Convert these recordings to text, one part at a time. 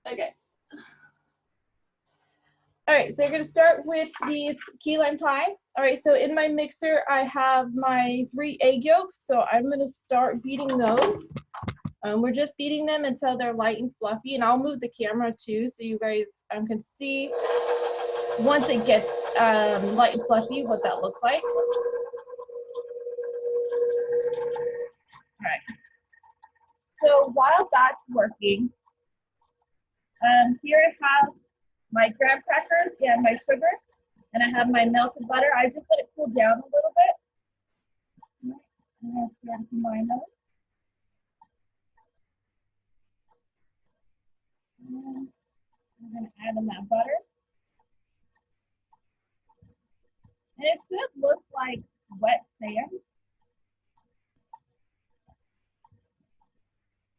Okay. All right, so you're gonna start with these key lime pie. All right, so in my mixer, I have my 3 egg yolks. So I'm gonna start beating those. We're just beating them until they're light and fluffy, and I'll move the camera too so you guys can see once it gets light and fluffy what that looks like. All right, so while that's working, here I have my graham crackers and my sugar, and I have my melted butter. I just let it cool down a little bit. I'm going to start to combine those. And I'm going to add in that butter. And it should look like wet sand.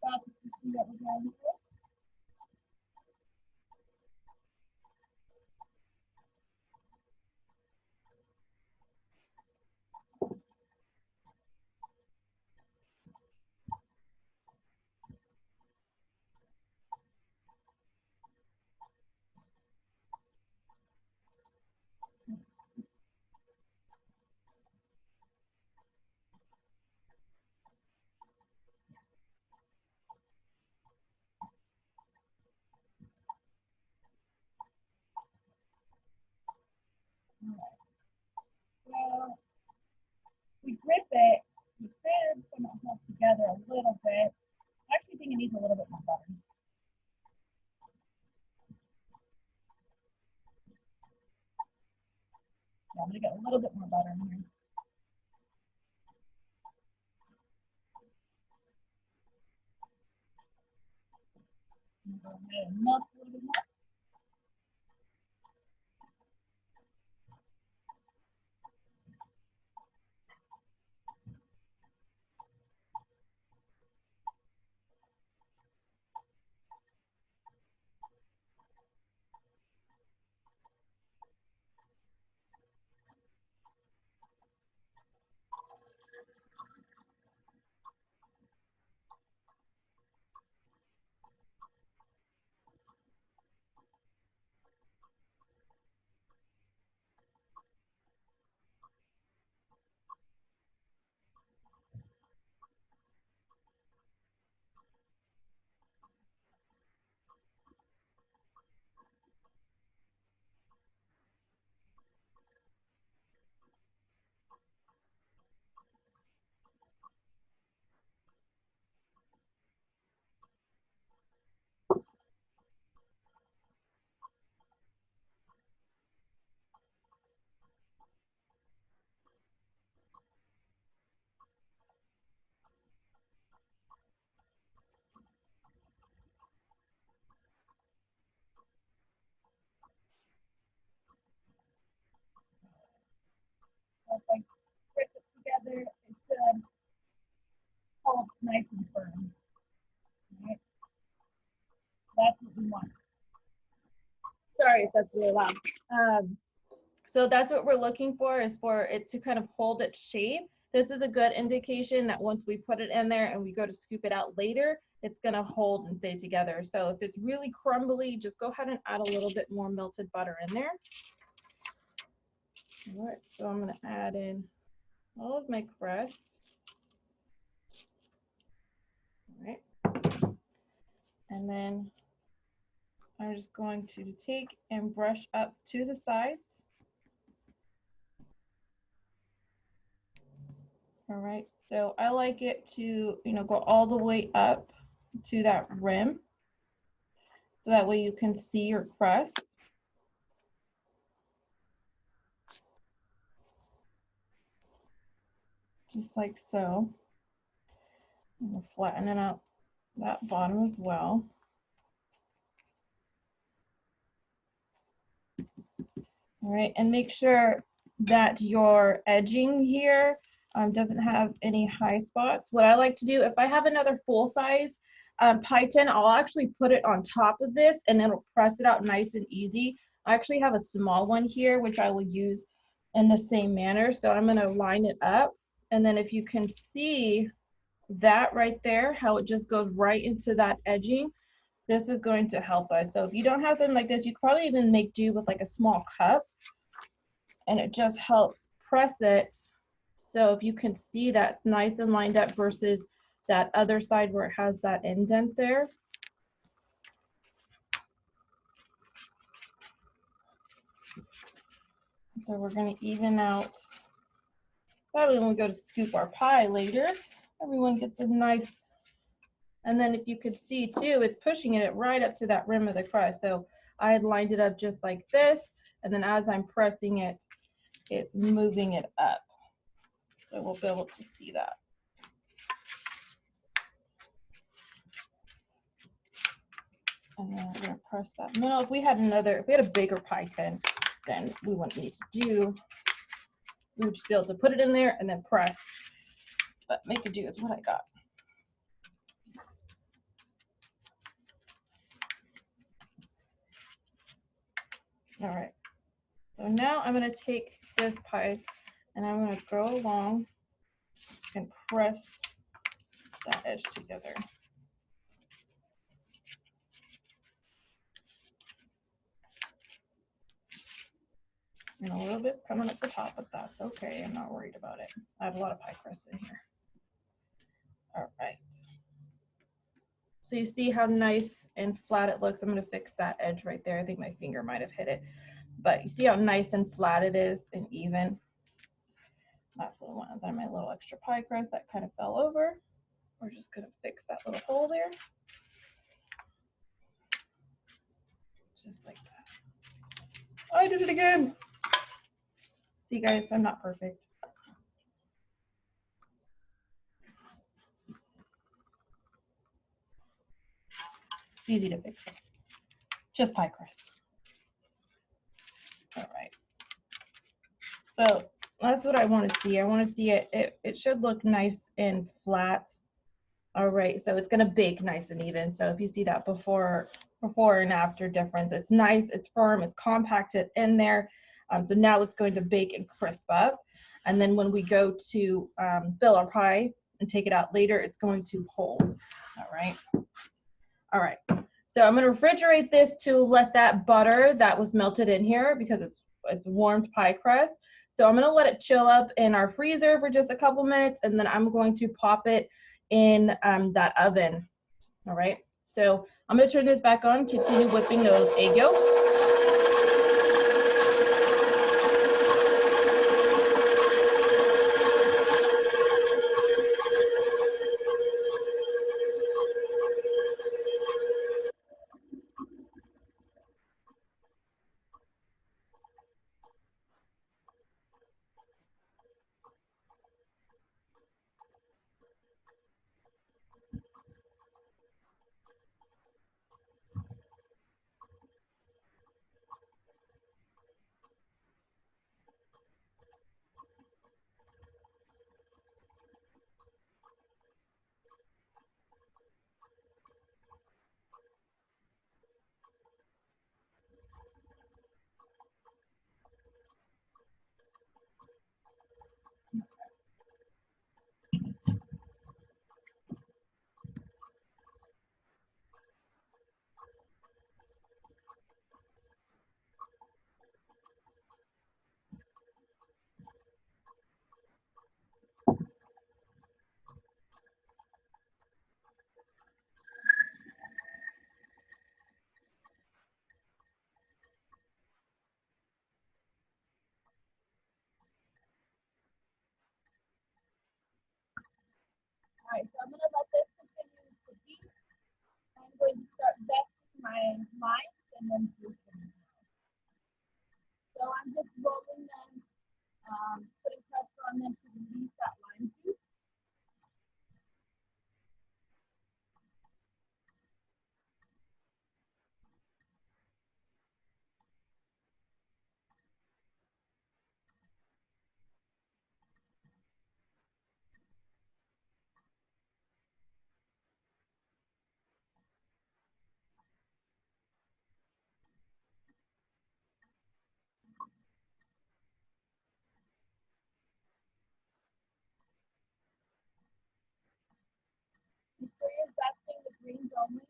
So you see what we're going to. So we grip it. The sand's going to hold together a little bit. I actually think it needs a little bit more butter. Yeah, I'm going to get a little bit more butter in here. Go ahead and melt a little bit more. So if I grip it together, it should hold nice and firm. Right? That's what we want. Sorry if that's really loud. So that's what we're looking for, is for it to kind of hold its shape. This is a good indication that once we put it in there and we go to scoop it out later, it's gonna hold and stay together. So if it's really crumbly, just go ahead and add a little bit more melted butter in there. All right, so I'm gonna add in all of my crust. All right, and then I'm just going to take and brush up to the sides. All right, so I like it to, go all the way up to that rim, so that way you can see your crust. Just like so. I'm gonna flatten it out that bottom as well. All right, and make sure that your edging here doesn't have any high spots. What I like to do, if I have another full size pie tin, I'll actually put it on top of this and it'll press it out nice and easy. I actually have a small one here, which I will use in the same manner. So I'm gonna line it up. And then if you can see that right there, how it just goes right into that edging. This is going to help us. So if you don't have something like this, you could probably even make do with like a small cup, and it just helps press it. So if you can see that nice and lined up versus that other side where it has that indent there. So we're going to even out. That way when we go to scoop our pie later, everyone gets a nice, and then if you could see too, it's pushing it right up to that rim of the crust. So I had lined it up just like this, and then as I'm pressing it, it's moving it up. So we'll be able to see that. And then we're going to press that middle. If we had a bigger pie tin, then we wouldn't need to do, we would just be able to put it in there and then press. But make it do with what I got. All right. So now I'm going to take this pie and I'm going to go along and press that edge together. And a little bit's coming up the top, but that's okay. I'm not worried about it. I have a lot of pie crust in here. All right. So you see how nice and flat it looks. I'm going to fix that edge right there. I think my finger might have hit it. But you see how nice and flat it is and even. That's what I want. Then my little extra pie crust that kind of fell over. We're just going to fix that little hole there. Just like that. Oh, I did it again. See guys, I'm not perfect. It's easy to fix. Just pie crust. All right. So that's what I want to see. I want to see it should look nice and flat. All right, so it's gonna bake nice and even. So if you see that before and after difference, it's nice, it's firm, it's compacted in there. So now it's going to bake and crisp up. And then when we go to fill our pie and take it out later, it's going to hold. All right. All right. So I'm going to refrigerate this to let that butter that was melted in here, because it's warmed pie crust. So I'm going to let it chill up in our freezer for just a couple minutes, and then I'm going to pop it in that oven. All right. So I'm going to turn this back on, continue whipping those egg yolks. All right, so I'm going to let this continue cooking. I'm going to start vesting my limes and then juicing. So I'm just rolling them, putting pressure on them to release that lime juice. Make sure you're vesting the greens only.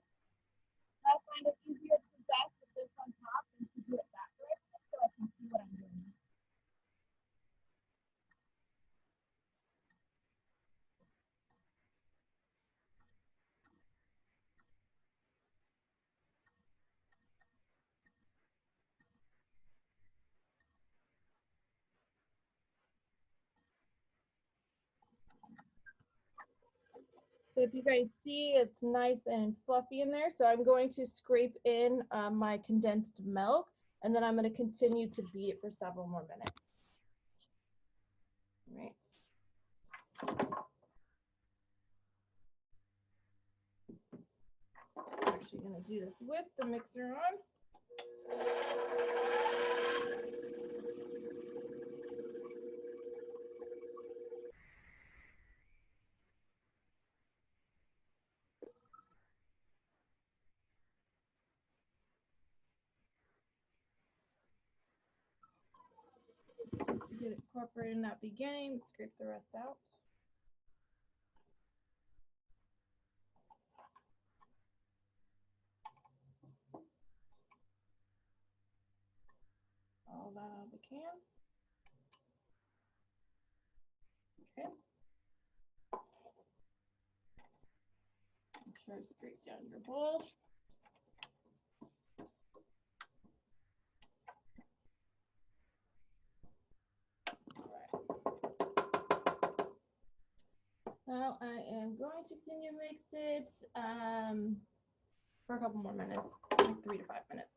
So if you guys see, it's nice and fluffy in there. So I'm going to scrape in my condensed milk, and then I'm going to continue to beat it for several more minutes. All right. I'm actually going to do this with the mixer on. Get it incorporated in that beginning, scrape the rest out. All that out of the can. Okay. Make sure I scrape down your bowl. Now I am going to continue to mix it for a couple more minutes, like 3 to 5 minutes.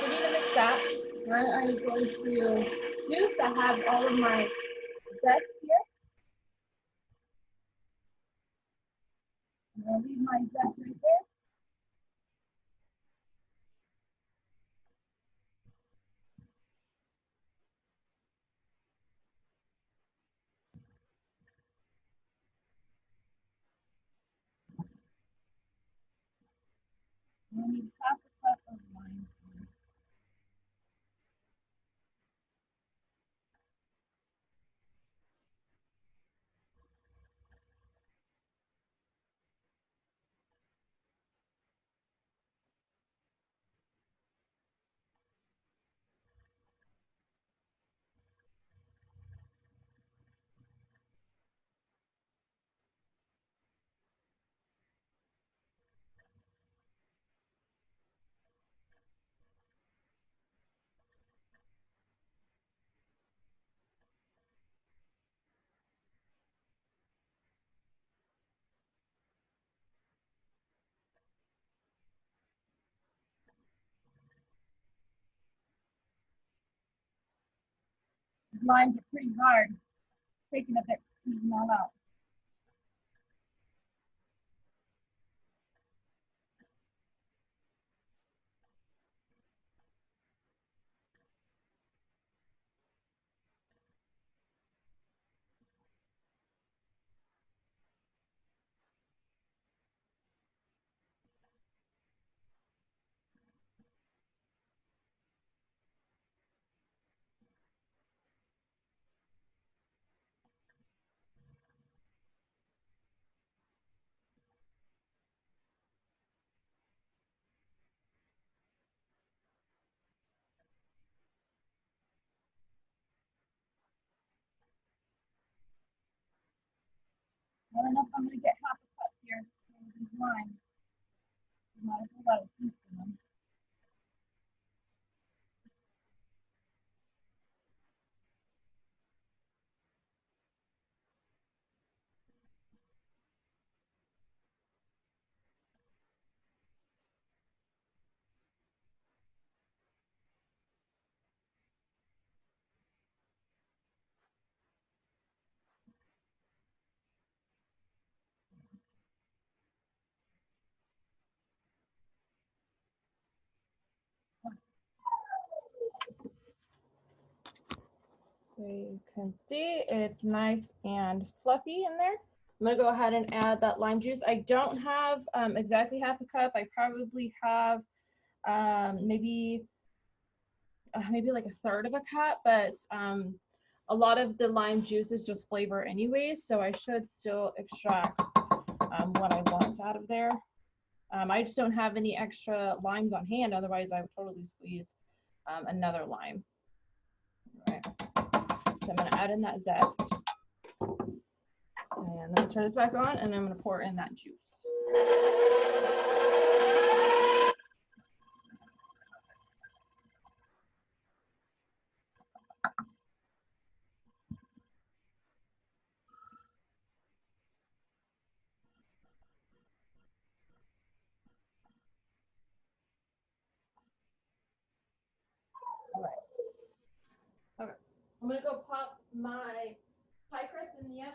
We need to mix that. Then I'm going to juice. I have all of my zest here. I'm going to leave my zest right there. I need half a cup of lime. These limes are pretty hard. Taking a bit to squeeze them all out. I don't know if I'm going to get half a cup here of these limes. Not a whole lot of juice in them. So you can see it's nice and fluffy in there. I'm gonna go ahead and add that lime juice. I don't have exactly half a cup. I probably have maybe like a third of a cup, but a lot of the lime juice is just flavor anyways, so I should still extract what I want out of there. I just don't have any extra limes on hand, otherwise I would totally squeeze another lime. All right. So I'm gonna add in that zest. And I'm gonna turn this back on and I'm gonna pour in that juice. I'm gonna go pop my pie crust in the oven.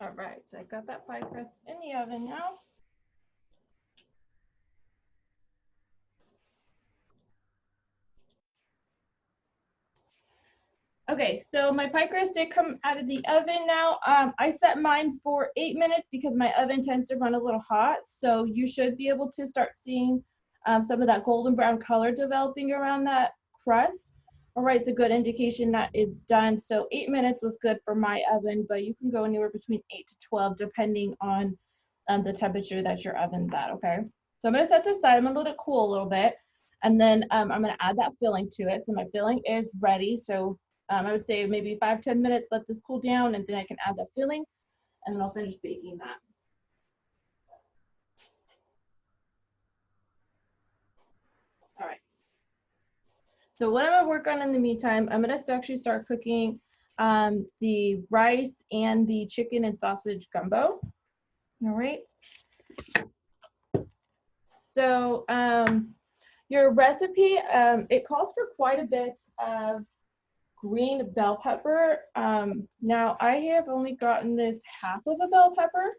All right, so I got that pie crust in the oven now. Okay, so my pie crust did come out of the oven now. I set mine for 8 minutes because my oven tends to run a little hot. So you should be able to start seeing some of that golden brown color developing around that crust. All right, it's a good indication that it's done. So 8 minutes was good for my oven, but you can go anywhere between 8 to 12 depending on the temperature that your oven's at, okay? So I'm gonna set this aside. I'm gonna let it cool a little bit. And then I'm gonna add that filling to it. So my filling is ready. So I would say maybe 5-10 minutes, let this cool down, and then I can add that filling, and then I'll finish baking that. All right. So what I'm gonna work on in the meantime, I'm gonna actually start cooking the rice and the chicken and sausage gumbo. All right. So your recipe, it calls for quite a bit of green bell pepper. Now I have only gotten this half of a bell pepper.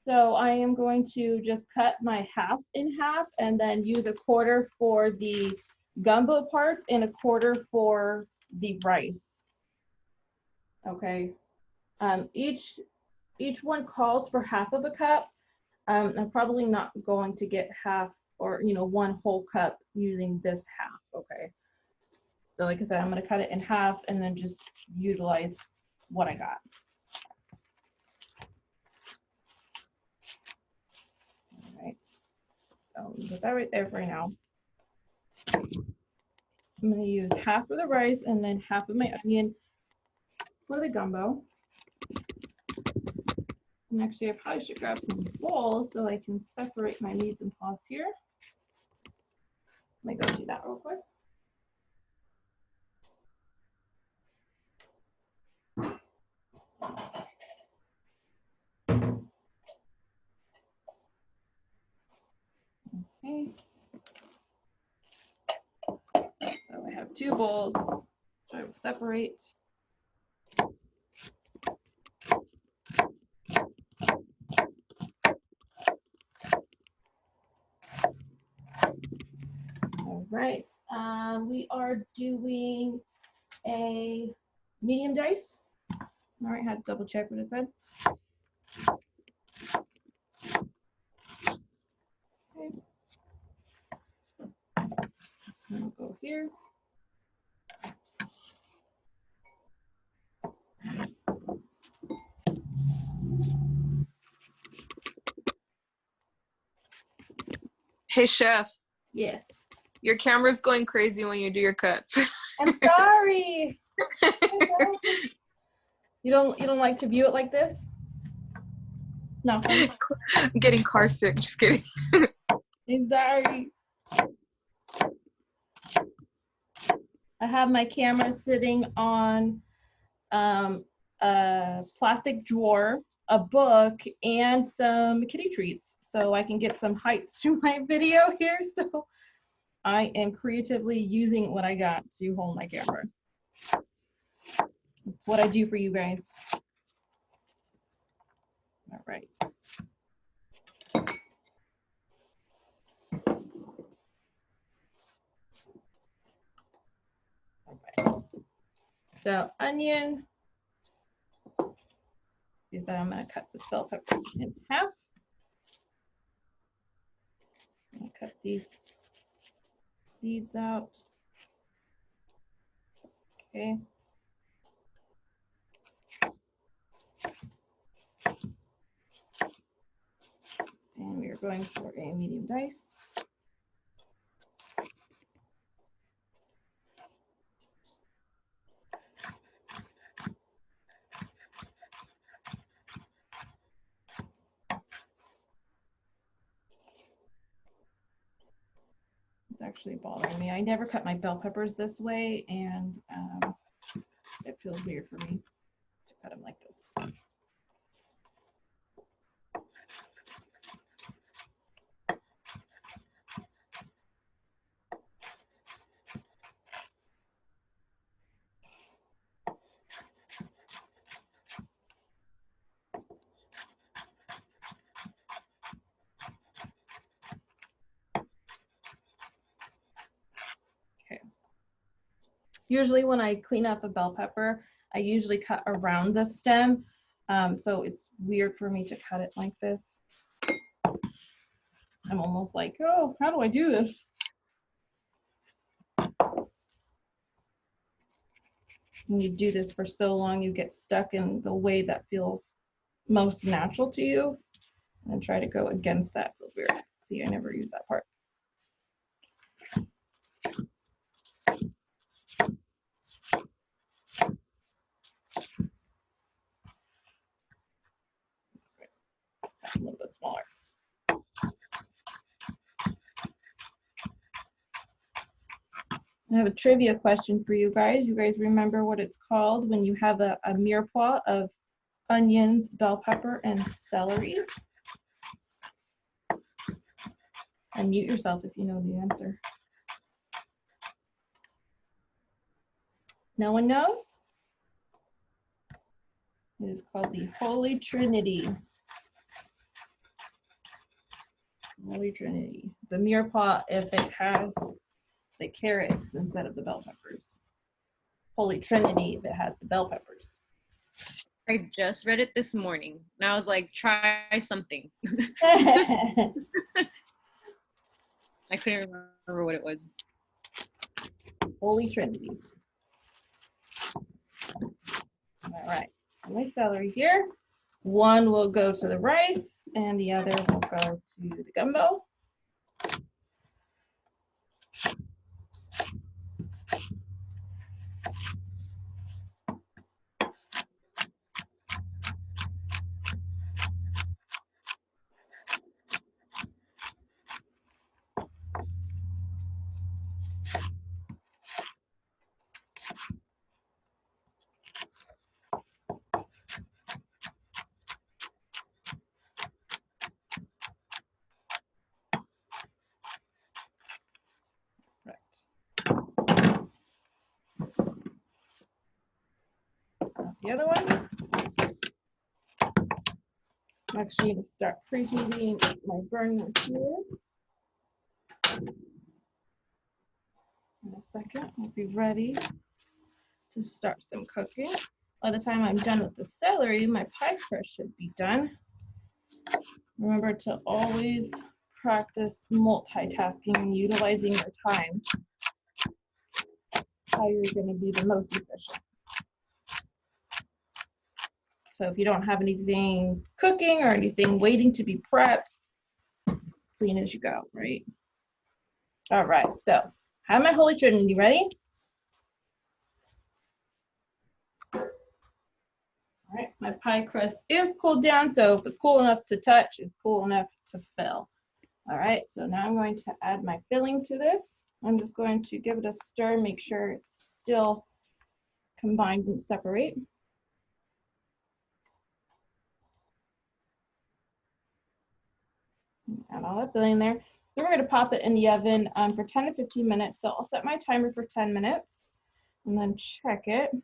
So I am going to just cut my half in half and then use a quarter for the gumbo parts and a quarter for the rice. Okay. Each one calls for half of a cup. I'm probably not going to get half or one whole cup using this half. Okay. So like I said, I'm going to cut it in half and then just utilize what I got. All right. So put that right there for now. I'm going to use half for the rice and then half of my onion for the gumbo. And actually, I probably should grab some bowls so I can separate my mise en place here. Let me go do that real quick. Okay. So I have 2 bowls, which I will separate. All right. We are doing a medium dice. All right, had to double check what it said. Okay. This one will go here. Hey, chef. Yes. Your camera's going crazy when you do your cuts. I'm sorry. You don't like to view it like this? No. I'm getting car sick. Just kidding. I'm sorry. I have my camera sitting on a plastic drawer, a book, and some kitty treats, so I can get some height to my video here. So I am creatively using what I got to hold my camera. That's what I do for you guys. All right. So onion. Is that I'm going to cut the bell peppers in half. I'm going to cut these seeds out. Okay. And we are going for a medium dice. actually bothering me. I never cut my bell peppers this way, and it feels weird for me to cut them like this. Okay. Usually when I clean up a bell pepper, I usually cut around the stem. So it's weird for me to cut it like this. I'm almost like, oh, how do I do this? When you do this for so long, you get stuck in the way that feels most natural to you, and try to go against that. Feels weird. See, I never use that part. A little bit smaller. I have a trivia question for you guys. You guys remember what it's called when you have a mirepoix of onions, bell pepper, and celery? Unmute yourself if you know the answer. No one knows? It is called the Holy Trinity. Holy Trinity. It's a mirepoix if it has the carrots instead of the bell peppers. Holy Trinity if it has the bell peppers. I just read it this morning, and I was like, try something. Holy I couldn't remember what it was. Trinity. All right, my celery here. One will go to the rice, and the other will go to the gumbo. The other one. I'm actually going to start preheating my burner here. In a second, I'll be ready to start some cooking. By the time I'm done with the celery, my pie crust should be done. Remember to always practice multitasking and utilizing your time. That's how you're going to be the most efficient. So if you don't have anything cooking or anything waiting to be prepped, clean as you go, right? All right, so I have my Holy Trinity ready. All right, my pie crust is cooled down, so if it's cool enough to touch, it's cool enough to fill. All right, so now I'm going to add my filling to this. I'm just going to give it a stir, make sure it's still combined and separate. Add all that filling there. Then we're going to pop it in the oven for 10 to 15 minutes. So I'll set my timer for 10 minutes and then check it. And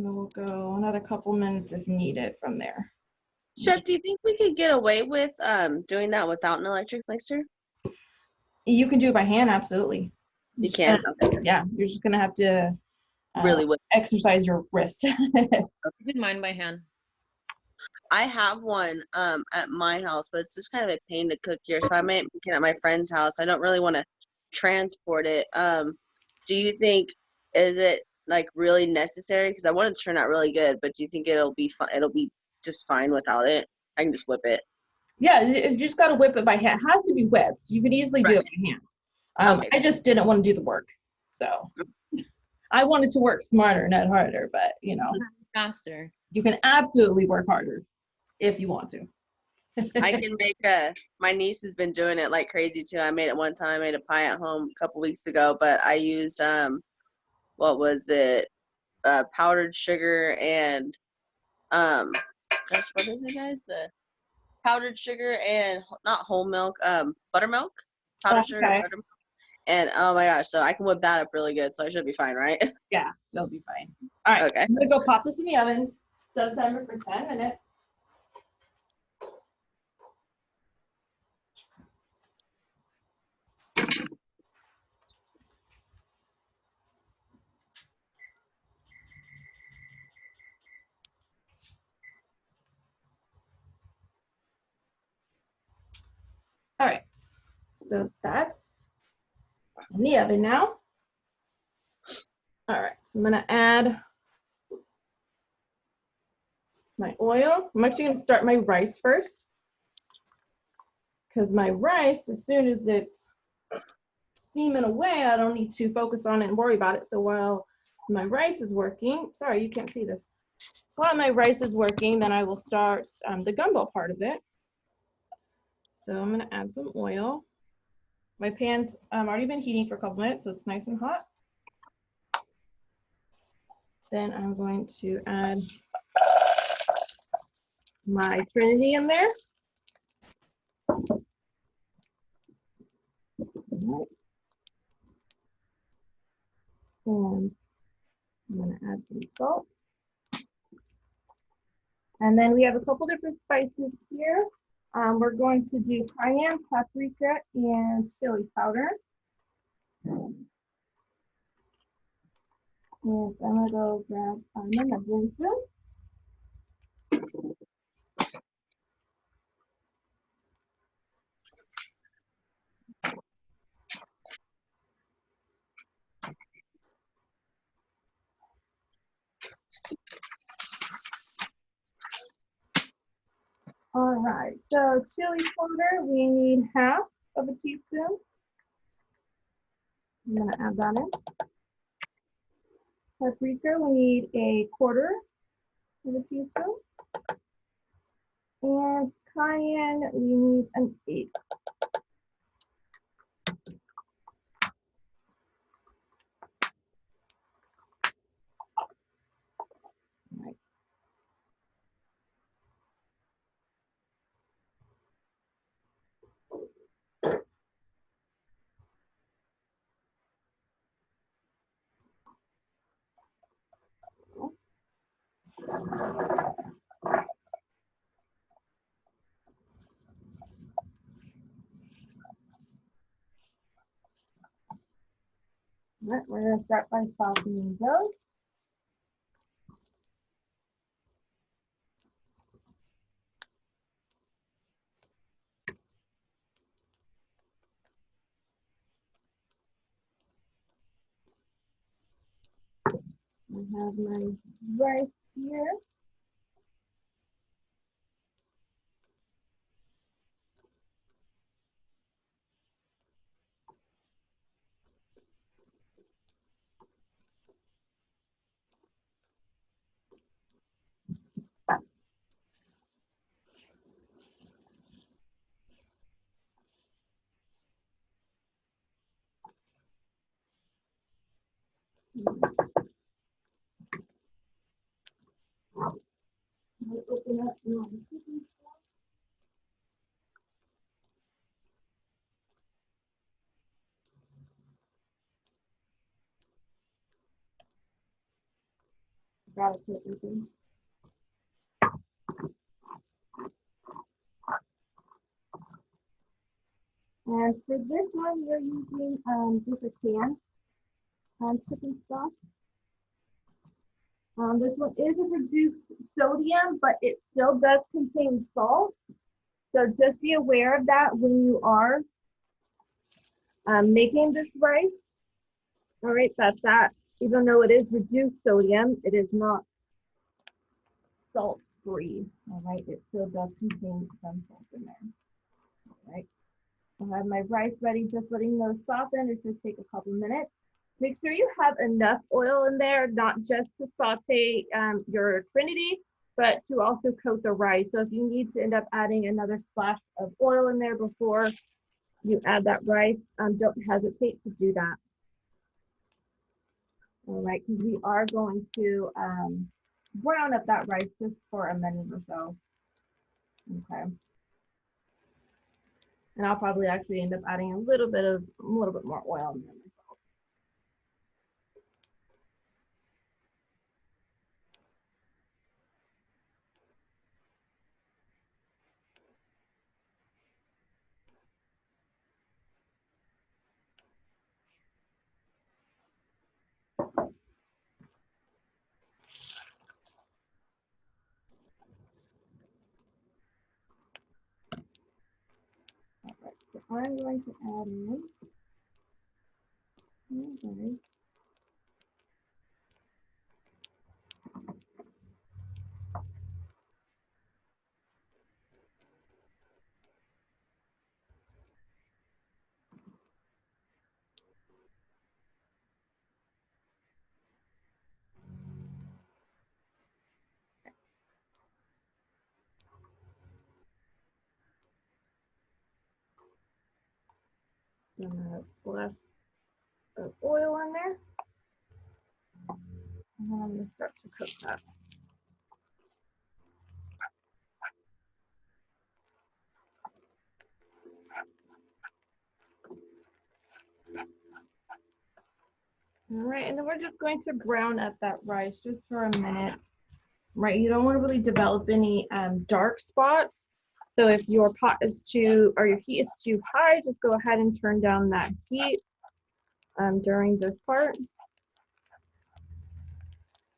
then we'll go another couple minutes if needed from there. Chef, do you think we could get away with doing that without an electric mixer? You can do it by hand, absolutely. You can? Okay. Yeah, you're just going to have to Really would. exercise your wrist. I did mine by hand. I have one at my house, but it's just kind of a pain to cook here. So I might make it at my friend's house. I don't really want to transport it. Do you think, is it like really necessary? Because I want it to turn out really good, but do you think it'll be fun? It'll be just fine without it? I can just whip it. Yeah, you just got to whip it by hand. It has to be whipped. You can easily do it by hand. Okay. I just didn't want to do the work. So I wanted to work smarter, not harder, but you know. Faster. You can absolutely work harder if you want to. I can make my niece has been doing it like crazy too. I made it one time, I made a pie at home a couple weeks ago, but I used, what was it? Powdered sugar and, gosh, what is it, guys? The powdered sugar and not whole milk, buttermilk, powdered sugar and Okay. buttermilk. And oh my gosh, so I can whip that up really good, so I should be fine, right? Yeah, you'll be fine. All right, Okay. I'm gonna go pop this in the oven. Set a timer for 10 minutes. All right, so that's in the oven now. All right, so I'm gonna add my oil. I'm actually gonna start my rice first, because my rice, as soon as it's steaming away, I don't need to focus on it and worry about it. So while my rice is working, sorry, you can't see this. While my rice is working, then I will start the gumbo part of it. So I'm gonna add some oil. My pan's already been heating for a couple minutes, so it's nice and hot. Then I'm going to add my Trinity in there. All right. And I'm gonna add some salt. And then we have a couple different spices here. We're going to do cayenne, paprika, and chili powder. And I'm gonna go grab my measuring spoon. All right, so chili powder, we need half of a teaspoon. I'm gonna add that in. Paprika, we need a quarter of a teaspoon. And cayenne, we need an eighth. All right. All right, we're gonna start by sauteing those. I have my rice here. I'll open up my cooking. Got it open. And for this one, we're using just a can chicken stock. This one is a reduced sodium, but it still does contain salt. So just be aware of that when you are making this rice. All right, that's that. Even though it is reduced sodium, it is not salt free. All right, it still does contain some salt in there. All right, I have my rice ready, just letting those soften. It's just take a couple minutes. Make sure you have enough oil in there, not just to saute your Trinity, but to also coat the rice. So if you need to end up adding another splash of oil in there before you add that rice, don't hesitate to do that. All right, because we are going to brown up that rice just for a minute or so. Okay. And I'll probably actually end up adding a little bit more oil in there. So I'm going to add in, okay, a splash of oil in there. And then I'm going to start to cook that. All right, and then we're just going to brown up that rice just for a minute. Right, you don't want to really develop any dark spots. So if your pot is too, or your heat is too high, just go ahead and turn down that heat during this part.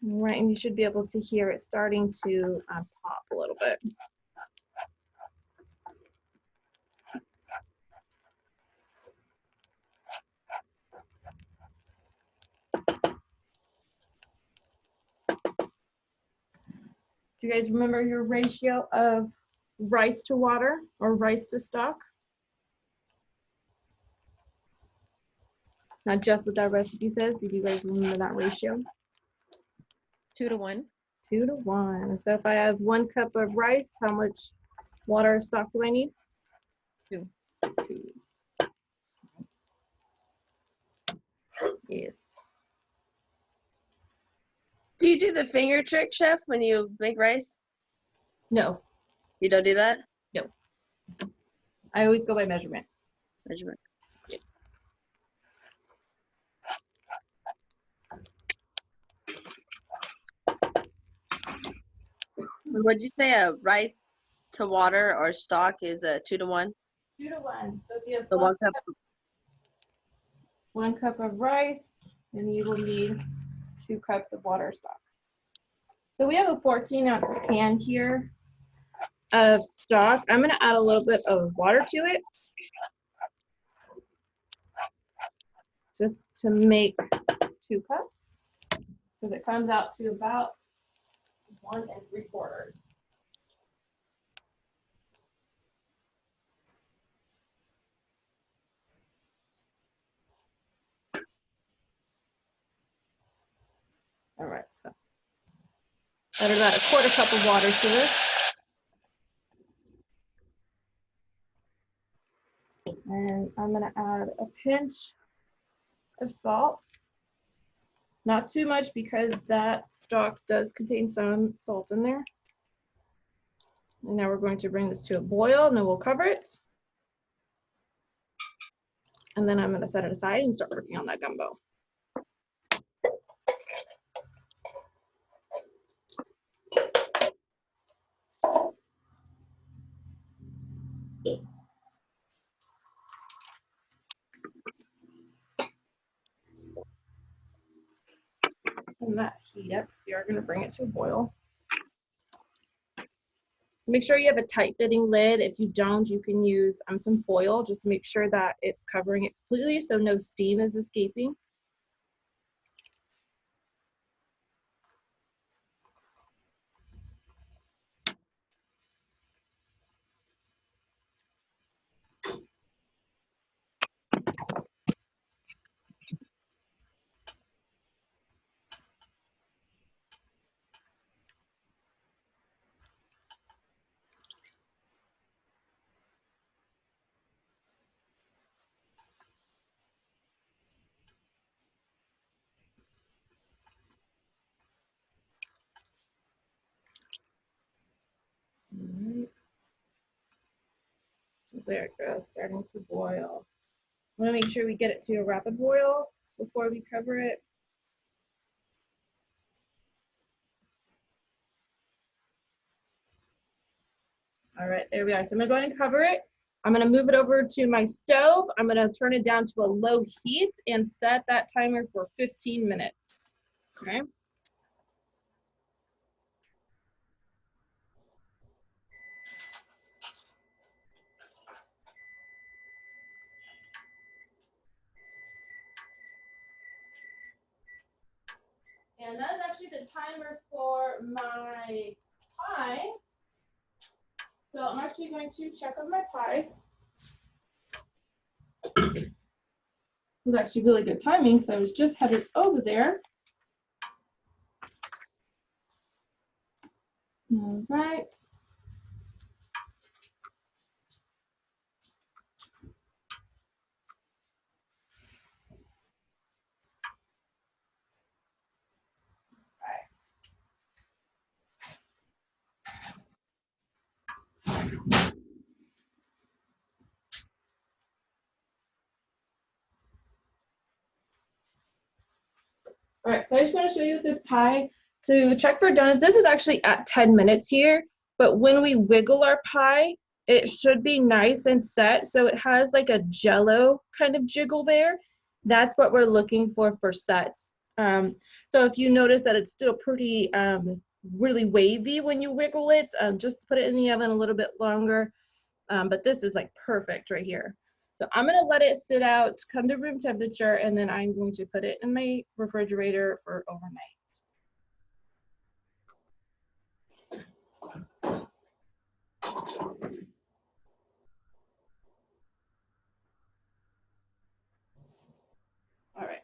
All right, and you should be able to hear it starting to pop a little bit. Do you guys remember your ratio of rice to water or rice to stock? Not just what that recipe says. Did you guys remember that ratio? 2 to 1. 2 to 1. So if I have 1 cup of rice, how much water or stock do I need? 2. 2. Yes. Do you do the finger trick, chef, when you make rice? No, You don't do that? I always go by measurement. Measurement. Would you say a rice to water or stock is a 2 to 1? 2 to 1. So if you have So 1 cup. 1 cup of rice, then you will need 2 cups of water or stock. So we have a 14-ounce can here of stock. I'm going to add a little bit of water to it, just to make 2 cups, because it comes out to about 1 3/4. All right, so add about a 1/4 cup of water to this. And I'm going to add a pinch of salt. Not too much because that stock does contain some salt in there. And now we're going to bring this to a boil and then we'll cover it. And then I'm going to set it aside and start working on that gumbo. And that heat up, so we are going to bring it to a boil. Make sure you have a tight fitting lid. If you don't, you can use some foil just to make sure that it's covering it completely so no steam is escaping. There it goes, starting to boil. I want to make sure we get it to a rapid boil before we cover it. All right, there we are. So I'm gonna go ahead and cover it. I'm gonna move it over to my stove. I'm gonna turn it down to a low heat and set that timer for 15 minutes. Okay. And that is actually the timer for my pie. So I'm actually going to check on my pie. It was actually really good timing, so I was just headed over there. All right. All right, so I just want to show you this pie to check for donuts. This is actually at 10 minutes here, but when we wiggle our pie, it should be nice and set. So it has like a jello kind of jiggle there. That's what we're looking for sets. So if you notice that it's still pretty really wavy when you wiggle it, just put it in the oven a little bit longer. But this is like perfect right here. So I'm gonna let it sit out, come to room temperature, and then I'm going to put it in my refrigerator for overnight. All right.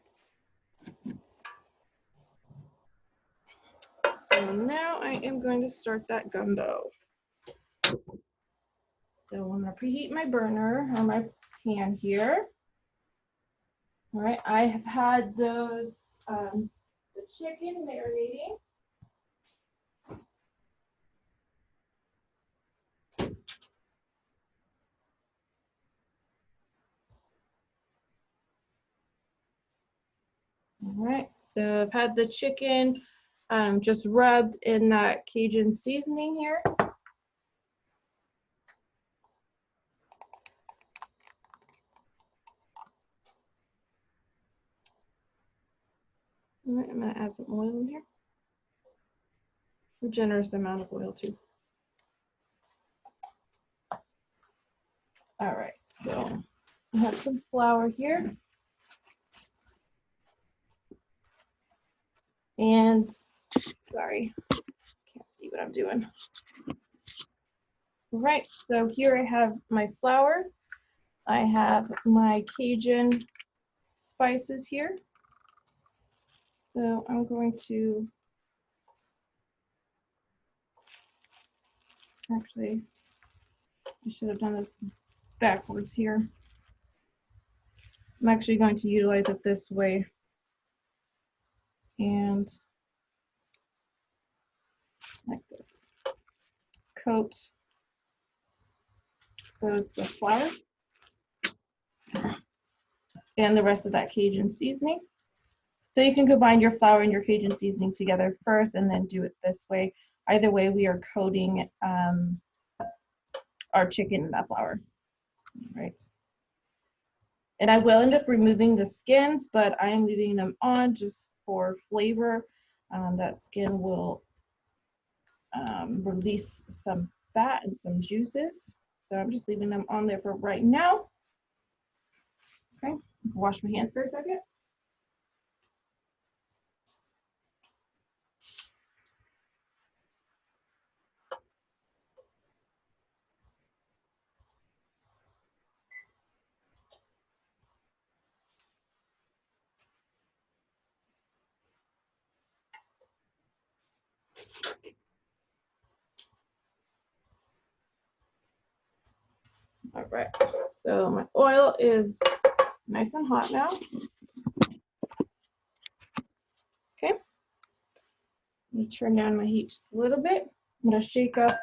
So now I am going to start that gumbo. So I'm gonna preheat my burner on my pan here. All right, I have had those, the chicken marinating. All right, so I've had the chicken just rubbed in that Cajun seasoning here. All right, I'm gonna add some oil in here. A generous amount of oil too. All right, so I have some flour here. And sorry, can't see what I'm doing. All right, so here I have my flour. I have my Cajun spices here. So I'm going to actually, I should have done this backwards here. I'm actually going to utilize it this way. And like this. Coat goes the flour and the rest of that Cajun seasoning. So you can combine your flour and your Cajun seasoning together first and then do it this way. Either way, we are coating our chicken in that flour. All right. And I will end up removing the skins, but I am leaving them on just for flavor. That skin will release some fat and some juices. So I'm just leaving them on there for right now. Okay, wash my hands for a second. All right, so my oil is nice and hot now. Okay, I'm gonna turn down my heat just a little bit. I'm gonna shake up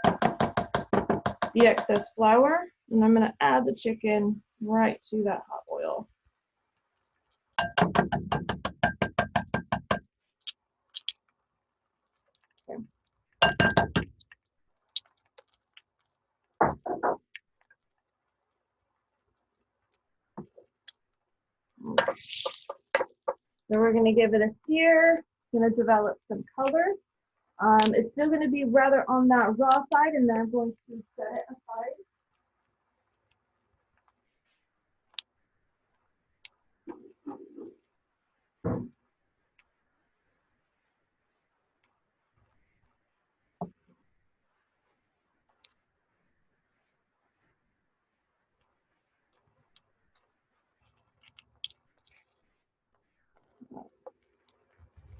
the excess flour And I'm gonna add the chicken right to that hot oil. Okay. So we're gonna give it a sear, gonna develop some color. It's still gonna be rather on that raw side, and then I'm going to set it aside.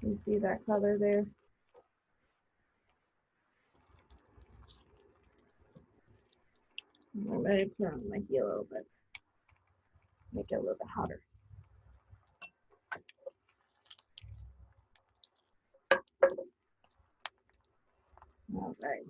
You see that color there? I'm going to turn on my heat a little bit, make it a little bit hotter. All right.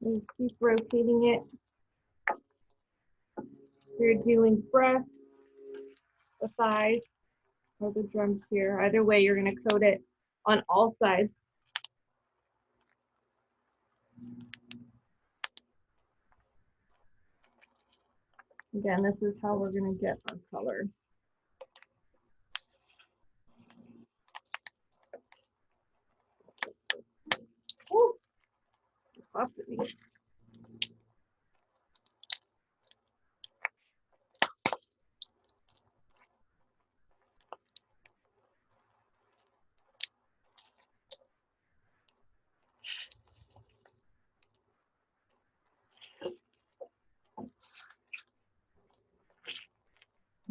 And keep rotating it. You're doing breast, the thighs, or the drums here. Either way, you're going to coat it on all sides. Again, this is how we're going to get our color. Ooh, it popped at me.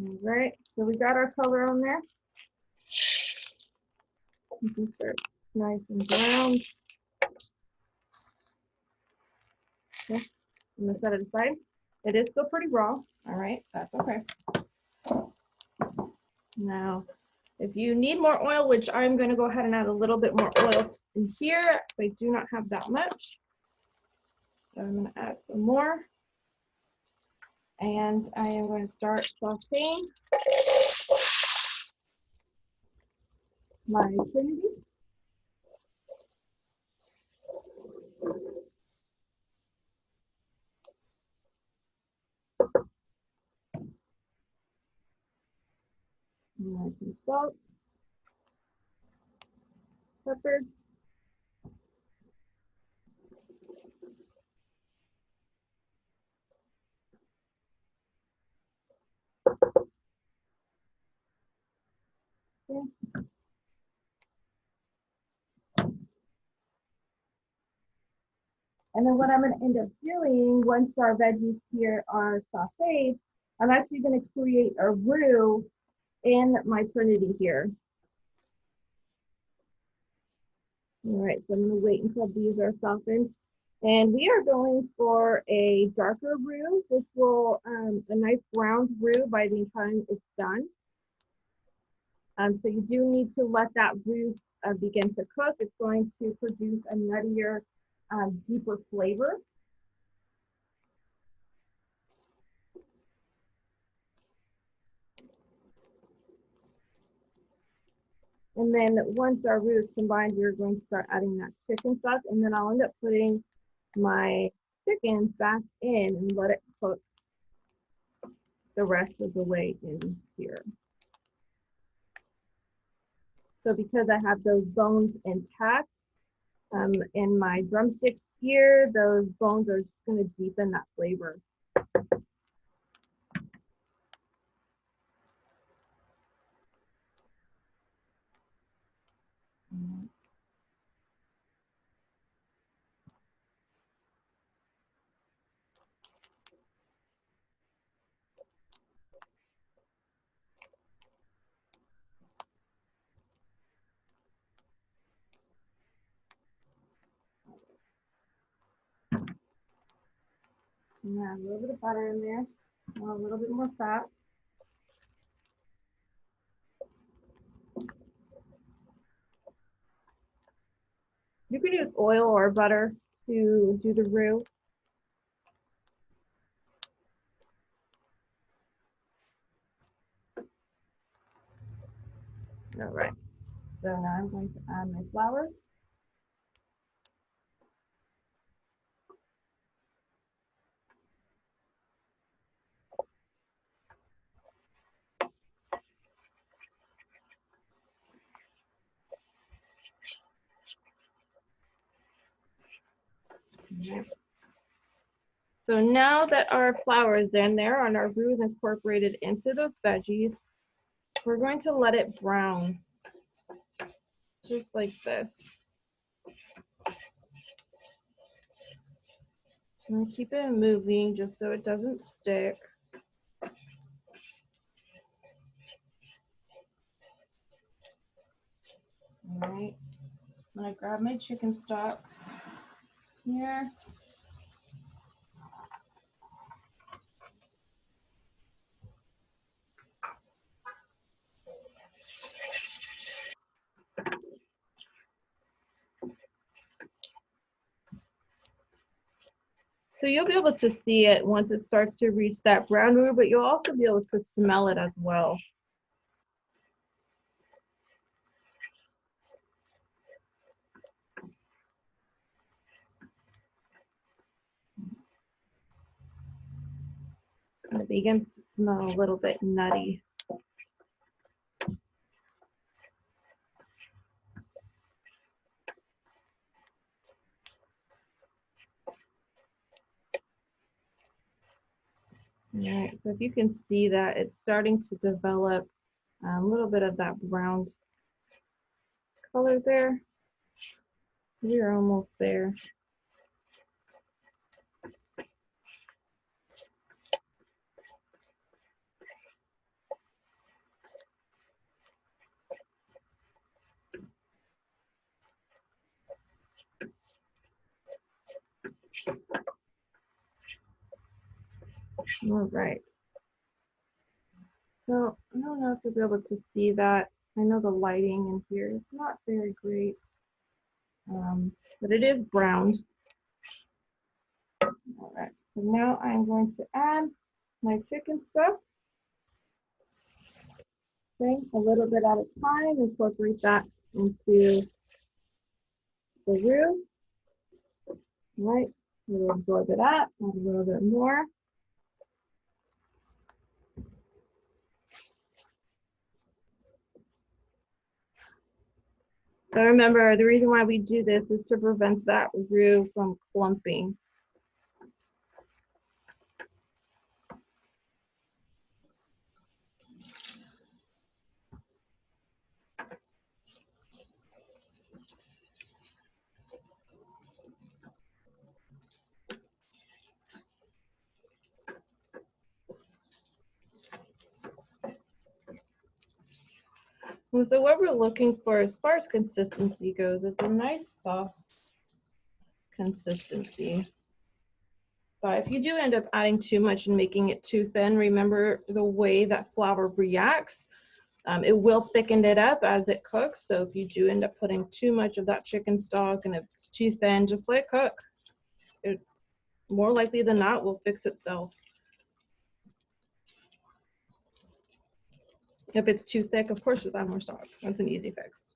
All right, so we got our color on there. You can start nice and brown. Okay, I'm gonna set it aside. It is still pretty raw. All right, that's okay. Now, if you need more oil, which I'm gonna go ahead and add a little bit more oil in here, I do not have that much. So I'm gonna add some more. And I am going to start sauteing my trinity. And some salt, pepper, okay. And then what I'm going to end up doing once our veggies here are sauteed, I'm actually going to create a roux in my trinity here. All right, so I'm going to wait until these are softened. And we are going for a darker roux, which will, a nice brown roux by the time it's done. So you do need to let that roux begin to cook. It's going to produce a nuttier, deeper flavor. And then once our roux is combined, we're going to start adding that chicken stock, and then I'll end up putting my chicken back in and let it cook the rest of the way in here. So because I have those bones intact in my drumstick here, those bones are just going to deepen that flavor. And add a little bit of butter in there, a little bit more fat. You could use oil or butter to do the roux. All right, so now I'm going to add my flour. Okay. So now that our flour is in there and our roux is incorporated into those veggies, we're going to let it brown, just like this. And keep it moving just so it doesn't stick. All right, I'm gonna grab my chicken stock here. So you'll be able to see it once it starts to reach that brown roux, but you'll also be able to smell it as well. And it begins to smell a little bit nutty. All right, so if you can see that it's starting to develop a little bit of that brown color there. We're almost there. All right. So I don't know if you'll be able to see that. I know the lighting in here is not very great, but it is browned. All right, so now I'm going to add my chicken stuff. Okay, a little bit at a time, incorporate that into the roux. All right, we'll absorb it up, add a little bit more. So remember, the reason why we do this is to prevent that roux from clumping. And so what we're looking for as far as consistency goes is a nice sauce consistency. But if you do end up adding too much and making it too thin, remember the way that flour reacts. It will thicken it up as it cooks. So if you do end up putting too much of that chicken stock and if it's too thin, just let it cook. It more likely than not will fix itself. If it's too thick, of course, just add more stock. That's an easy fix.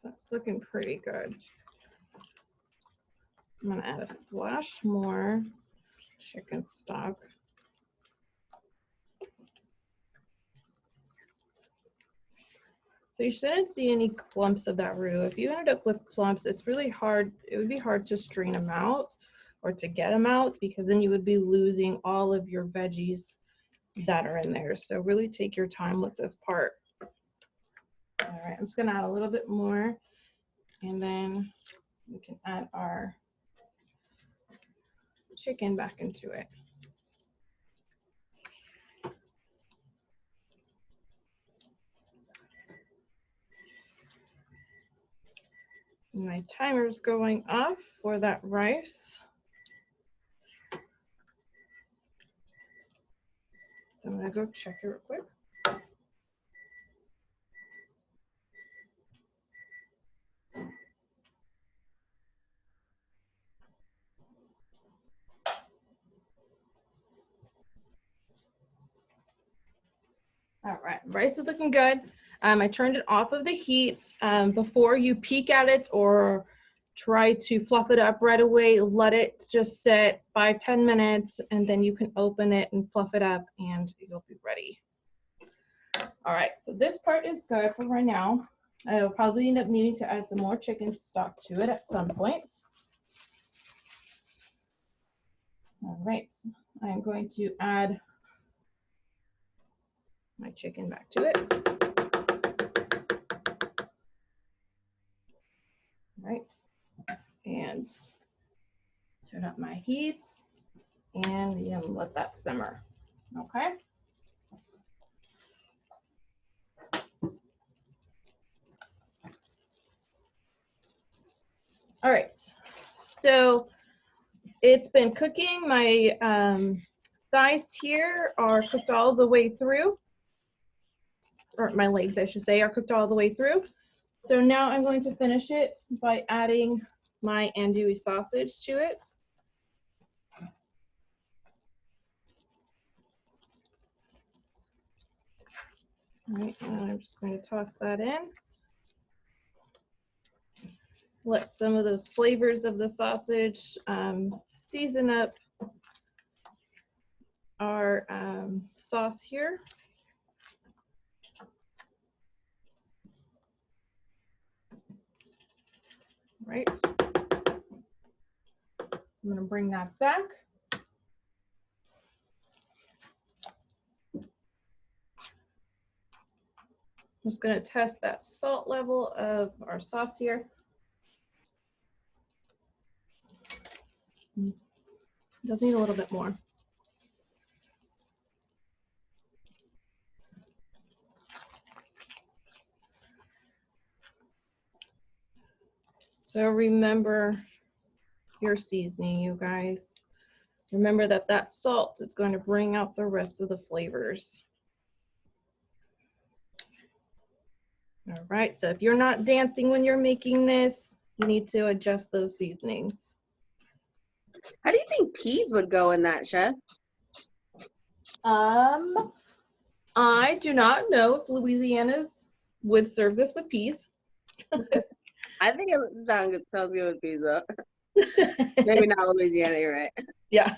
So it's looking pretty good. I'm gonna add a splash more chicken stock. So you shouldn't see any clumps of that roux. If you ended up with clumps, it's really hard. It would be hard to strain them out or to get them out, because then you would be losing all of your veggies that are in there. So really take your time with this part. All right, I'm just gonna add a little bit more, and then we can add our chicken back into it. My timer's going off for that rice. So I'm gonna go check it real quick. All right, rice is looking good. I turned it off of the heat. Before you peek at it or try to fluff it up right away, let it just sit 5-10 minutes, and then you can open it and fluff it up and you'll be ready. All right, so this part is good for right now. I will probably end up needing to add some more chicken stock to it at some point. All right, I'm going to add my chicken back to it. All right, and turn up my heat and let that simmer. Okay. All right, so it's been cooking. My thighs here are cooked all the way through, or my legs, I should say, are cooked all the way through. So now I'm going to finish it by adding my andouille sausage to it. All right, and I'm just going to toss that in. Let some of those flavors of the sausage season up our sauce here. Right. I'm going to bring that back. I'm just going to test that salt level of our sauce here. Does need a little bit more. So remember your seasoning, you guys. Remember that that salt is going to bring out the rest of the flavors. All right, so if you're not dancing when you're making this, you need to adjust those seasonings. How do you think peas would go in that, Chef? I do not know if Louisiana's would serve this with peas. I think it sounds good with peas, though. Maybe not Louisiana, you're right. Yeah.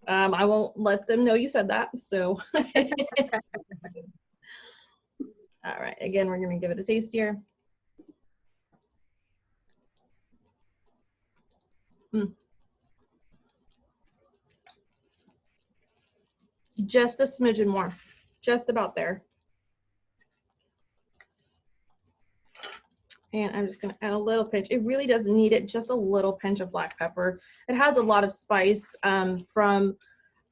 I won't let them know you said that, so. All right, again, we're gonna give it a taste here. Just a smidgen more, just about there. And I'm just gonna add a little pinch. It really doesn't need it, just a little pinch of black pepper. It has a lot of spice from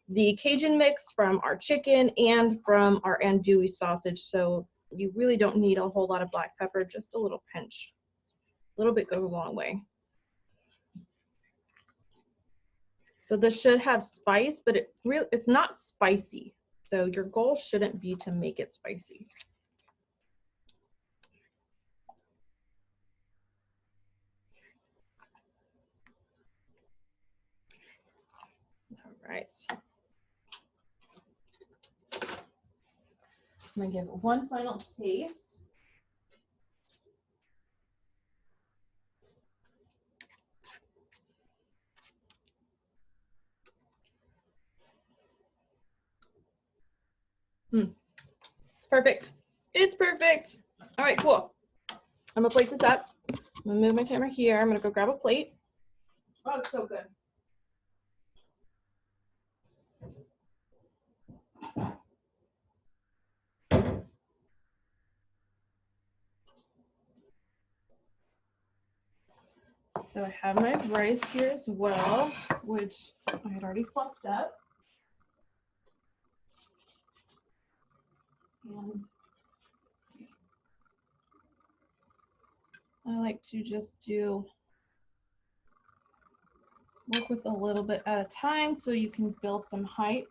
the Cajun mix, from our chicken, and from our andouille sausage. So you really don't need a whole lot of black pepper, just a little pinch. A little bit goes a long way. So this should have spice, but it's not spicy. So your goal shouldn't be to make it spicy. All right. I'm gonna give it one final taste. Perfect. It's perfect. All right, cool. I'm gonna place this up. I'm gonna move my camera here. I'm gonna go grab a plate. Oh, it's so good. So I have my rice here as well, which I had already fluffed up. And I like to just work with a little bit at a time so you can build some height.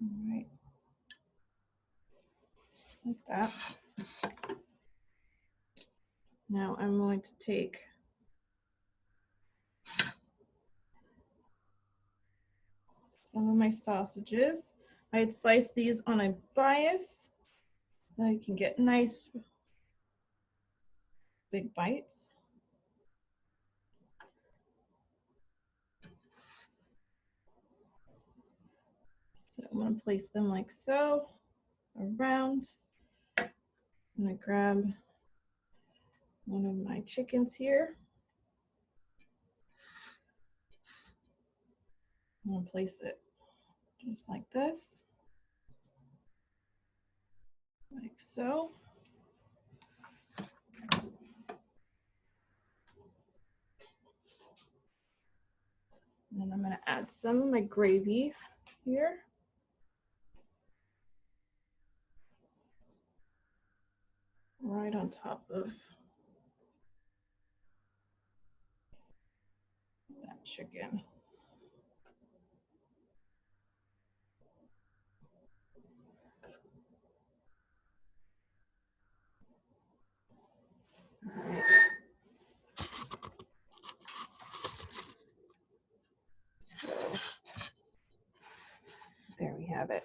All right, just like that. Now I'm going to take some of my sausages. I had sliced these on a bias so you can get nice big bites. So I'm going to place them like so around. I'm going to grab one of my chickens here. I'm going to place it just like this, like so. And then I'm going to add some of my gravy here. Right on top of that chicken. All right. So there we have it.